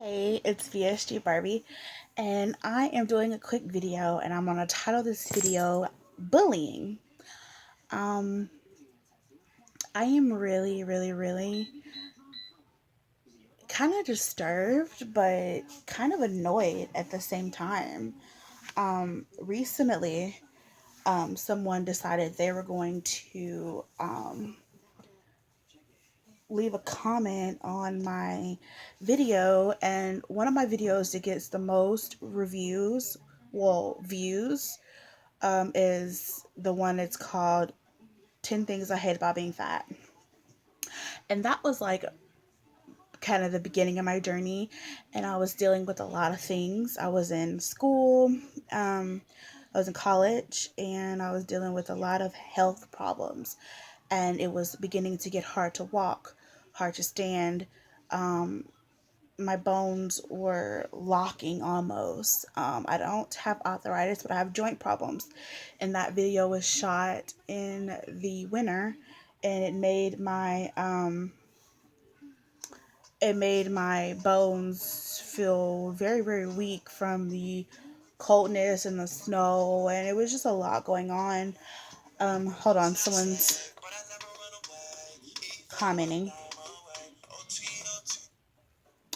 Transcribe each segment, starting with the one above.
Hey, it's VSG Barbie, and I am doing a quick video, and I'm gonna title this video "Bullying." Um, I am really kind of disturbed, but kind of annoyed at the same time. Recently, someone decided they were going to leave a comment on my video, and one of my videos that gets the most reviews, well, views, is the one that's called 10 Things I Hate About Being Fat. And that was like kind of the beginning of my journey. And I was dealing with a lot of things. I was in school, I was in college, and I was dealing with a lot of health problems. And it was beginning to get hard to walk, hard to stand. Um, my bones were locking almost. I don't have arthritis, but I have joint problems. And that video was shot in the winter, and it made my bones feel very weak from the coldness and the snow, and it was just a lot going on. Hold on, someone's commenting.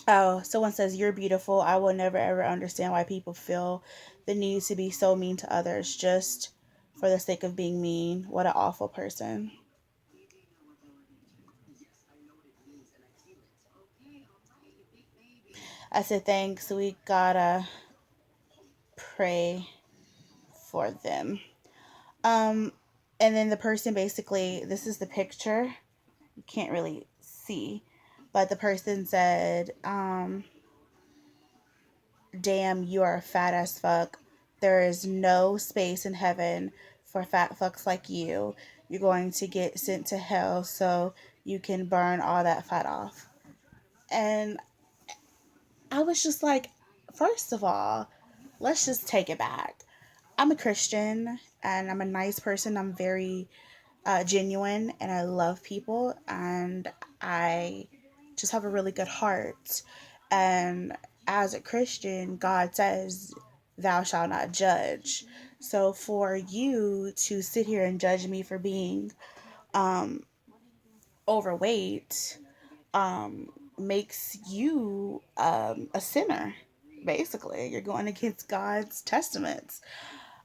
Oh, someone says, "You're beautiful. I will never ever understand why people feel the need to be so mean to others just for the sake of being mean. What an awful person." I said, "Thanks. We gotta pray for them." Um, and then the person basically, this is the picture. You can't really see, but the person said, "Damn, you are fat as fuck. There is no space in heaven for fat fucks like you. You're going to get sent to hell so you can burn all that fat off." And I was just like, first of all, let's just take it back. I'm a Christian and I'm a nice person. I'm very genuine and I love people and I just have a really good heart. And as a Christian, God says, "Thou shalt not judge." So for you to sit here and judge me for being um, overweight makes you a sinner. Basically, you're going against God's testaments.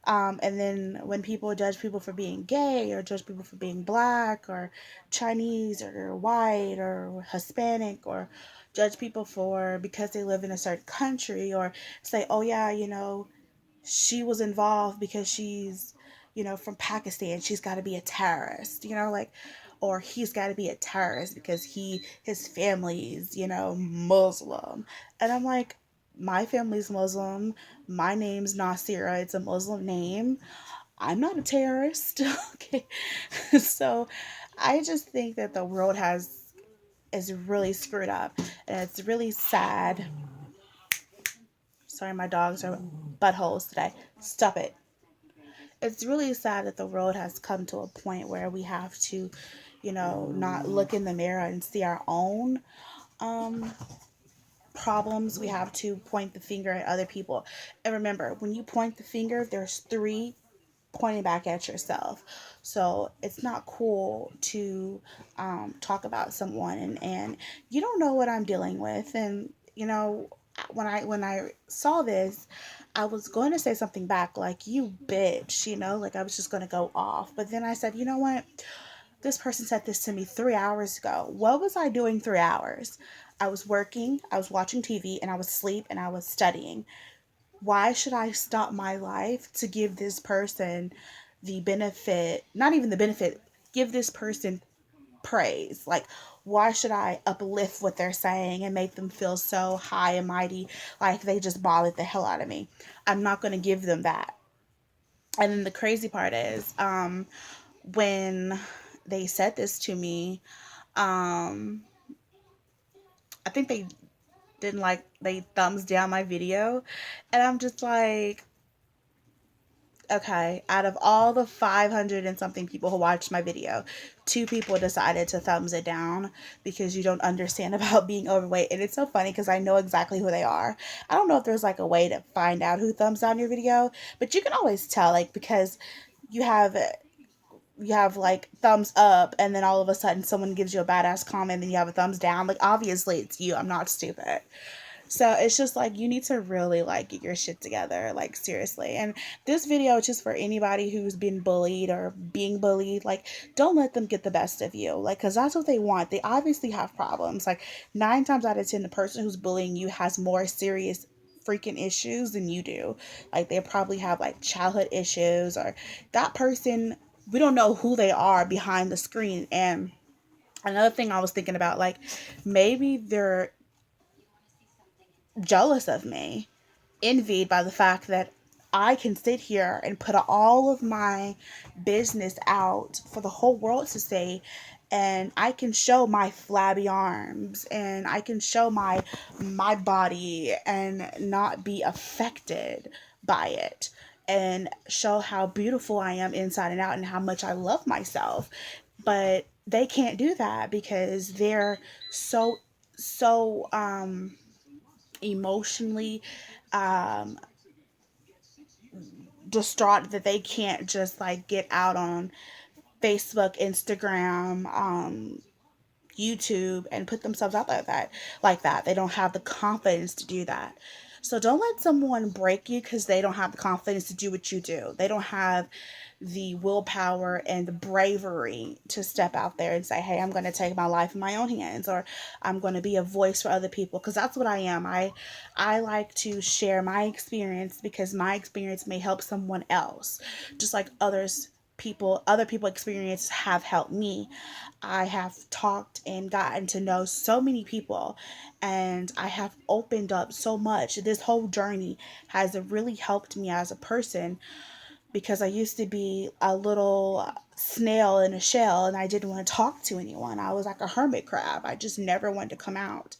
And then when people judge people for being gay or judge people for being black or Chinese or white or Hispanic or judge people for because they live in a certain country or say, "Oh yeah, she was involved because she's, from Pakistan. She's got to be a terrorist," like, or he's got to be a terrorist because his family's, Muslim. And I'm like, my family's Muslim. My name's Nasira. It's a Muslim name. I'm not a terrorist. Okay. So I just think that the world is really screwed up, and it's really sad. Sorry, my dogs are buttholes today. Stop it. It's really sad that the world has come to a point where we have to, not look in the mirror and see our own um, problems. We have to point the finger at other people. And remember, when you point the finger, there's three pointing back at yourself. So it's not cool to talk about someone and you don't know what I'm dealing with. And when I saw this, I was going to say something back like, "You bitch," like I was just going to go off. But then I said, "You know what? This person said this to me 3 hours ago. What was I doing 3 hours? I was working, I was watching TV, and I was asleep, and I was studying. Why should I stop my life to give this person the benefit, not even the benefit, give this person praise? Like, why should I uplift what they're saying and make them feel so high and mighty like they just bothered the hell out of me? I'm not going to give them that." And then the crazy part is, when they said this to me, um, I think they didn't like, they thumbs down my video. And I'm just like, Okay, out of all the 500 and something people who watched my video, two people decided to thumbs it down because you don't understand about being overweight. And it's so funny because I know exactly who they are. I don't know if there's like a way to find out who thumbs down your video, but you can always tell, like, because you have like thumbs up and then all of a sudden someone gives you a badass comment and then you have a thumbs down. Like, obviously it's you. I'm not stupid. So it's just like you need to really like get your shit together, like, seriously. And this video is just for anybody who's been bullied or being bullied. Like, don't let them get the best of you, like, because that's what they want. They obviously have problems. Like, 9 times out of 10, the person who's bullying you has more serious freaking issues than you do. Like, they probably have like childhood issues, or that person, we don't know who they are behind the screen. And another thing I was thinking about, like, maybe they're jealous of me, envied by the fact that I can sit here and put all of my business out for the whole world to see, and I can show my flabby arms and I can show my body and not be affected by it, and show how beautiful I am inside and out and how much I love myself. But they can't do that because they're so emotionally um distraught that they can't just like get out on Facebook, Instagram, YouTube and put themselves out there like that. They don't have the confidence to do that. So don't let someone break you because they don't have the confidence to do what you do. They don't have the willpower and the bravery to step out there and say, hey, I'm going to take my life in my own hands, or I'm going to be a voice for other people, because that's what I am. I like to share my experience because my experience may help someone else, just like other people experience have helped me. I have talked and gotten to know so many people, and I have opened up so much. This whole journey has really helped me as a person, because I used to be a little snail in a shell and I didn't want to talk to anyone. I was like a hermit crab. I just never wanted to come out.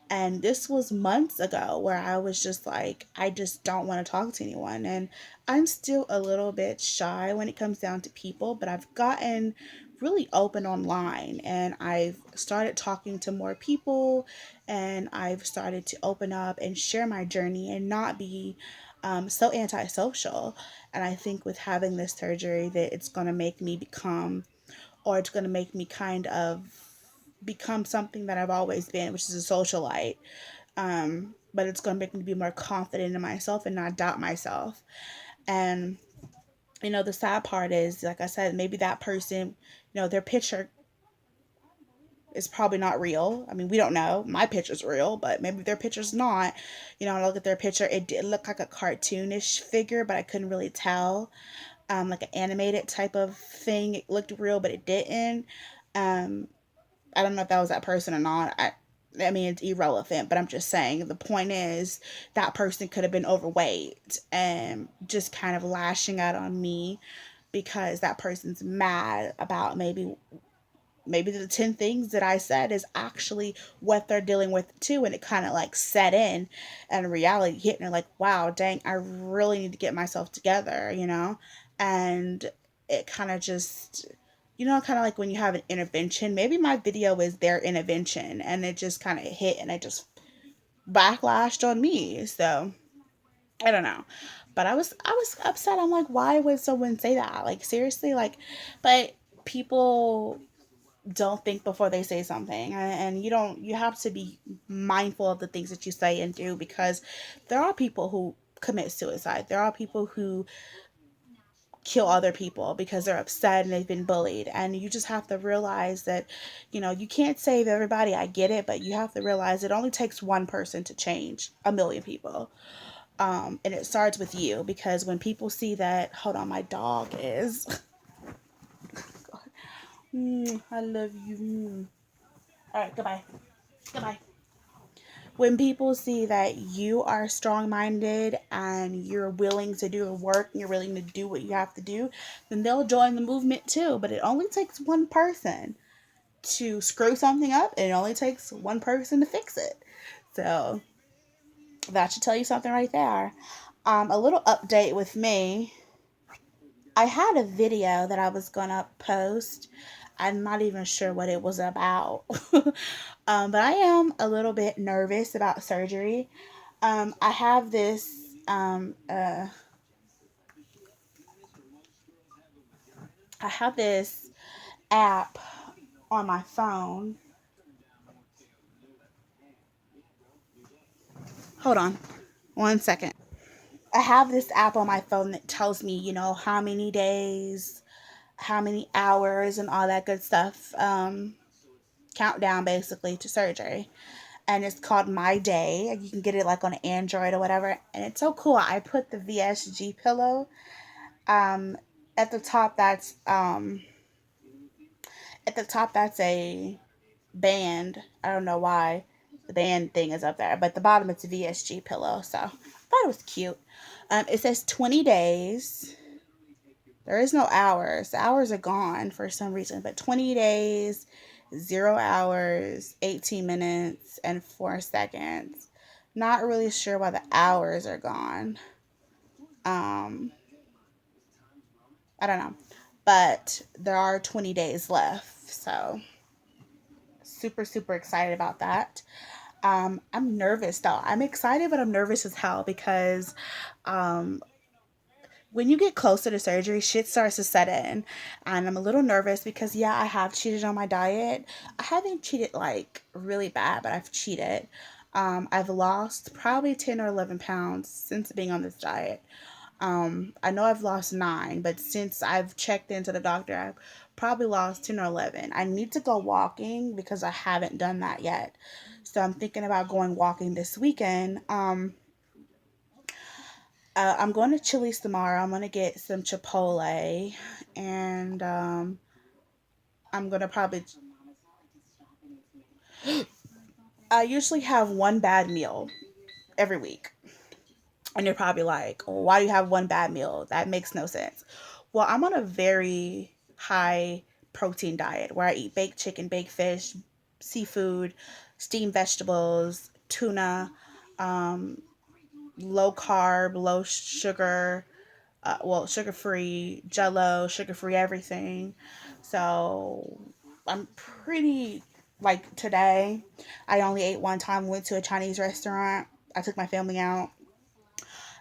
And this was months ago where I was just like, I just don't want to talk to anyone. And I'm still a little bit shy when it comes down to people, but I've gotten really open online and I've started talking to more people, and I've started to open up and share my journey and not be so antisocial. And I think with having this surgery that it's going to make me become, or it's going to make me kind of become something that I've always been, which is a socialite. But it's going to make me be more confident in myself and not doubt myself. And, the sad part is, like I said, maybe that person, their picture is probably not real. I mean, we don't know. My picture's real, but maybe their picture's not. I look at their picture, it did look like a cartoonish figure, but I couldn't really tell. Like an animated type of thing. It looked real, but it didn't. Um, I don't know if that was that person or not. I mean, it's irrelevant, but I'm just saying the point is that person could have been overweight and just kind of lashing out on me because that person's mad about maybe the 10 things that I said is actually what they're dealing with too. And it kind of like set in, and reality hit, and they're like, wow, dang, I really need to get myself together. And it kind of just, kind of like when you have an intervention, maybe my video is their intervention and it just kind of hit and it just backlashed on me. So I don't know. But I was upset. I'm like, why would someone say that? Like, seriously, like, but people don't think before they say something, and you have to be mindful of the things that you say and do, because there are people who commit suicide. There are people who kill other people because they're upset and they've been bullied, and you just have to realize that you can't save everybody. I get it, but you have to realize it only takes one person to change a million people. And it starts with you, because when people see that, hold on, my dog is I love you. All right, goodbye. When people see that you are strong minded and you're willing to do the work and you're willing to do what you have to do, then they'll join the movement too. But it only takes one person to screw something up, and it only takes one person to fix it. So that should tell you something right there. A little update with me. I had a video that I was gonna post. I'm not even sure what it was about. But I am a little bit nervous about surgery. I have this I have this app on my phone. Hold on 1 second. I have this app on my phone that tells me, how many days, how many hours, and all that good stuff. Countdown basically to surgery. And it's called My Day. You can get it like on Android or whatever. And it's so cool. I put the VSG pillow. Um, at the top, that's a band. I don't know why the band thing is up there, but the bottom it's a VSG pillow. So I thought it was cute. It says 20 days. There is no hours. The hours are gone for some reason, but 20 days, 0 hours, 18 minutes, and 4 seconds. Not really sure why the hours are gone. Um, I don't know, but there are 20 days left, so super super excited about that. I'm nervous though. I'm excited, but I'm nervous as hell because um, when you get closer to surgery, shit starts to set in. And I'm a little nervous because, yeah, I have cheated on my diet. I haven't cheated like really bad, but I've cheated. I've lost probably 10 or 11 pounds since being on this diet. I know I've lost 9, but since I've checked into the doctor, I've probably lost 10 or 11. I need to go walking because I haven't done that yet. So I'm thinking about going walking this weekend. I'm going to Chili's tomorrow. I'm going to get some Chipotle, and I'm going to probably. I usually have one bad meal every week. And you're probably like, oh, why do you have one bad meal? That makes no sense. Well, I'm on a very high protein diet where I eat baked chicken, baked fish, seafood, steamed vegetables, tuna, um, low carb, low sugar, sugar free jello, sugar free everything. So I'm pretty, like today, I only ate one time, went to a Chinese restaurant. I took my family out.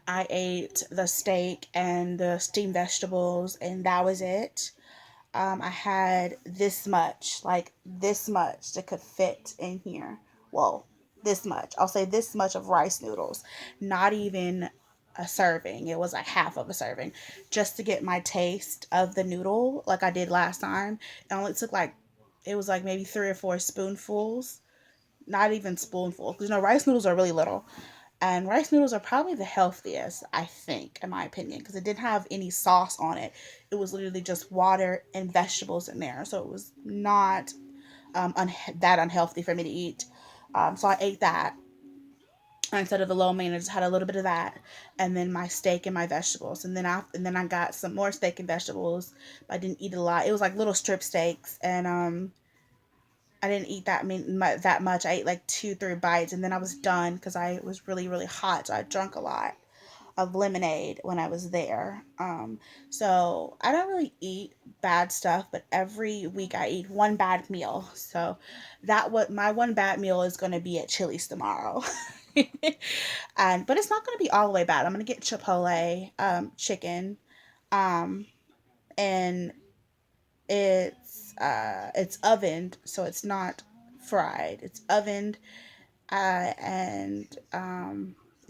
I ate the steak and the steamed vegetables, and that was it. I had this much, like this much that could fit in here. Well, this much. I'll say this much of rice noodles. Not even a serving. It was like half of a serving just to get my taste of the noodle like I did last time. It only took like, it was like maybe 3 or 4 spoonfuls. Not even spoonfuls. Because, rice noodles are really little. And rice noodles are probably the healthiest, I think, in my opinion, because it didn't have any sauce on it. It was literally just water and vegetables in there. So it was not that unhealthy for me to eat. So I ate that. Instead of the lo mein, I just had a little bit of that, and then my steak and my vegetables, and then I got some more steak and vegetables. But I didn't eat a lot. It was like little strip steaks, and I didn't eat that much. I ate like 2 3 bites, and then I was done because I was really really hot. So I drank a lot of lemonade when I was there. So I don't really eat bad stuff, but every week I eat one bad meal. So that what my one bad meal is going to be at Chili's tomorrow. And but it's not going to be all the way bad. I'm going to get Chipotle chicken, um, and it's ovened, so it's not fried. It's ovened and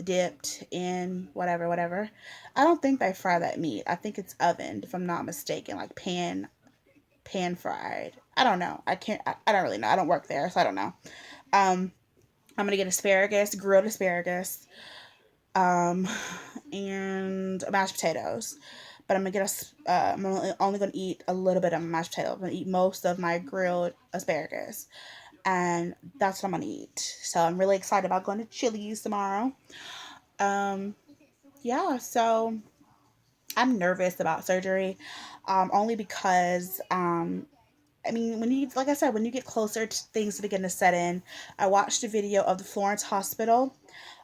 dipped in whatever, whatever. I don't think they fry that meat. I think it's ovened, if I'm not mistaken, like pan fried. I don't know. I don't really know. I don't work there, so I don't know. Um, I'm gonna get asparagus, grilled asparagus, um, and mashed potatoes. But I'm gonna I'm only gonna eat a little bit of mashed potato. I'm gonna eat most of my grilled asparagus, and that's what I'm gonna eat. So I'm really excited about going to Chili's tomorrow. Um, yeah, so I'm nervous about surgery, only because I mean, like I said, when you get closer to things to begin to set in, I watched a video of the Florence Hospital.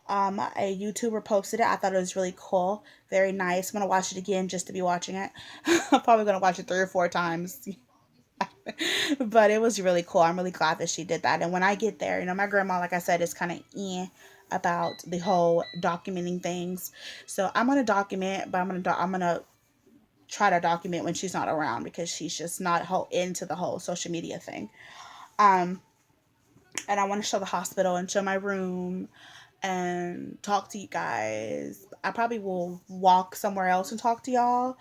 A YouTuber posted it. I thought it was really cool, very nice. I'm gonna watch it again just to be watching it. I'm probably gonna watch it 3 or 4 times. But it was really cool. I'm really glad that she did that. And when I get there, my grandma, like I said, is kind of about the whole documenting things. So I'm gonna document, but I'm gonna try to document when she's not around, because she's just not into the whole social media thing. Um, and I want to show the hospital and show my room and talk to you guys. I probably will walk somewhere else and talk to y'all.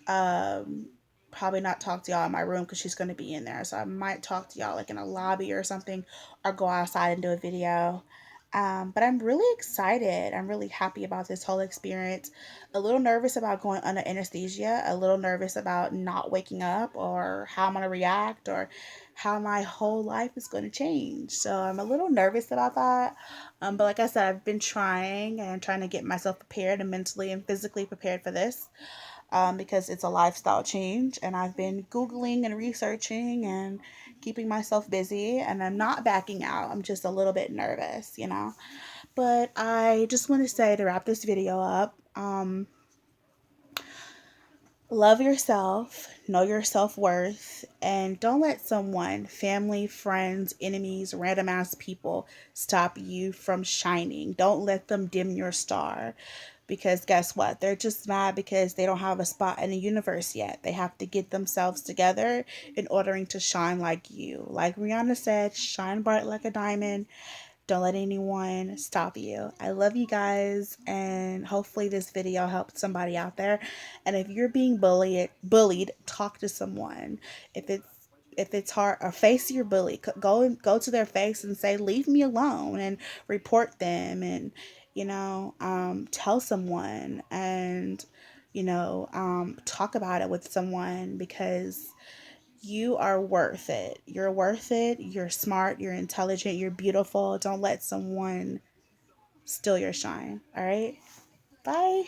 Um, Probably not talk to y'all in my room because she's going to be in there. So I might talk to y'all like in a lobby or something, or go outside and do a video. But I'm really excited. I'm really happy about this whole experience. A little nervous about going under anesthesia, a little nervous about not waking up, or how I'm going to react, or how my whole life is going to change. So I'm a little nervous about that. But like I said, I've been trying to get myself prepared and mentally and physically prepared for this, because it's a lifestyle change. And I've been Googling and researching and keeping myself busy, and I'm not backing out. I'm just a little bit nervous. But I just want to say, to wrap this video up, love yourself, know your self worth, and don't let someone, family, friends, enemies, random ass people, stop you from shining. Don't let them dim your star. Because guess what? They're just mad because they don't have a spot in the universe yet. They have to get themselves together in order to shine like you. Like Rihanna said, shine bright like a diamond. Don't let anyone stop you. I love you guys, and hopefully this video helped somebody out there. And if you're being bullied, talk to someone. If it's hard, or face your bully, go to their face and say, leave me alone, and report them, and tell someone, and talk about it with someone, because you are worth it. You're worth it. You're smart. You're intelligent. You're beautiful. Don't let someone steal your shine. All right. Bye.